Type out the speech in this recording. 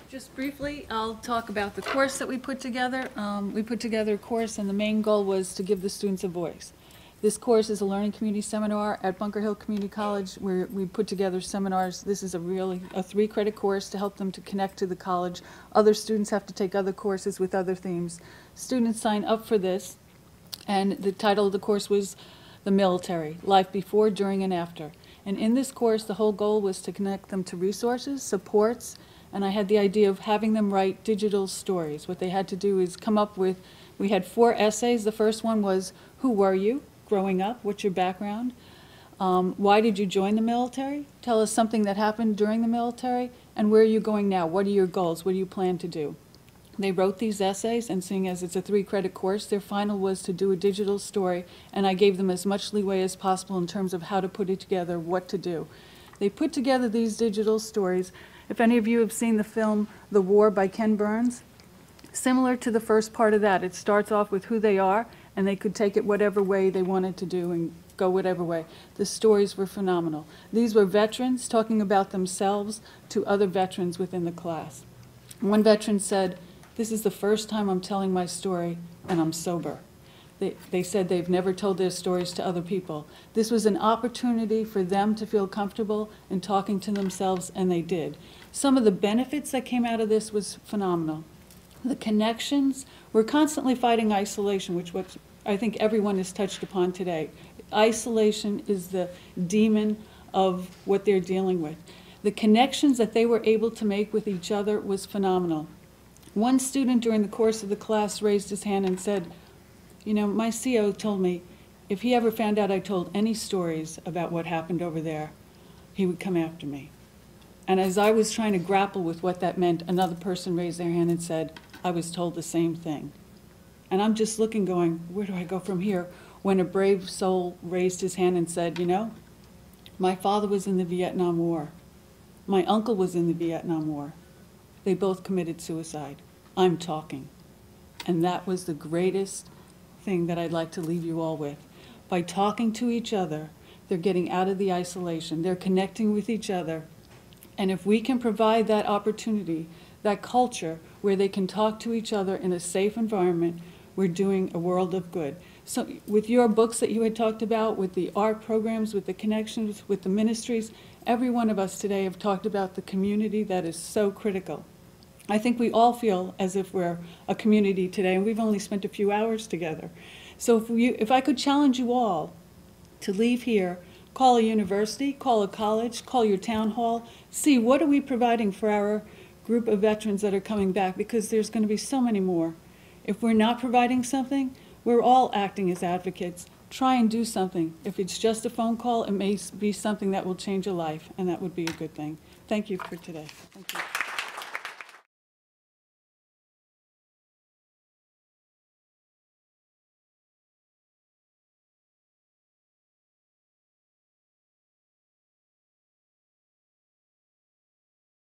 Just briefly, I'll talk about the course that we put together. We put together a course, and the main goal was to give the students a voice. This course is a learning community seminar at Bunker Hill Community College, where we put together seminars. This is a 3-credit course to help them to connect to the college. Other students have to take other courses with other themes. Students sign up for this, and the title of the course was The Military, Life Before, During, and After. And in this course, the whole goal was to connect them to resources, supports, and I had the idea of having them write digital stories. What they had to do is come up with, we had 4 essays. The first one was, who were you growing up? What's your background? Why did you join the military? Tell us something that happened during the military. And where are you going now? What are your goals? What do you plan to do? They wrote these essays, and seeing as it's a 3-credit course, their final was to do a digital story, and I gave them as much leeway as possible in terms of how to put it together, what to do. They put together these digital stories. If any of you have seen the film The War by Ken Burns, similar to the first part of that, it starts off with who they are, and they could take it whatever way they wanted to do and go whatever way. The stories were phenomenal. These were veterans talking about themselves to other veterans within the class. One veteran said, "This is the first time I'm telling my story, and I'm sober." They said they've never told their stories to other people. This was an opportunity for them to feel comfortable in talking to themselves, and they did. Some of the benefits that came out of this was phenomenal. The connections, we're constantly fighting isolation, which what I think everyone has touched upon today. Isolation is the demon of what they're dealing with. The connections that they were able to make with each other was phenomenal. One student during the course of the class raised his hand and said, "You know, my CO told me if he ever found out I told any stories about what happened over there, he would come after me." And as I was trying to grapple with what that meant, another person raised their hand and said, "I was told the same thing." And I'm just looking going, where do I go from here? When a brave soul raised his hand and said, "You know, my father was in the Vietnam War. My uncle was in the Vietnam War. They both committed suicide. I'm talking." And that was the greatest thing that I'd like to leave you all with. By talking to each other, they're getting out of the isolation. They're connecting with each other. And if we can provide that opportunity, that culture where they can talk to each other in a safe environment, we're doing a world of good. So with your books that you had talked about, with the art programs, with the connections, with the ministries, every one of us today have talked about the community that is so critical. I think we all feel as if we're a community today, and we've only spent a few hours together. So if I could challenge you all to leave here, call a university, call a college, call your town hall, see what are we providing for our group of veterans that are coming back, because there's going to be so many more. If we're not providing something, we're all acting as advocates. Try and do something. If it's just a phone call, it may be something that will change a life, and that would be a good thing. Thank you for today. Thank you.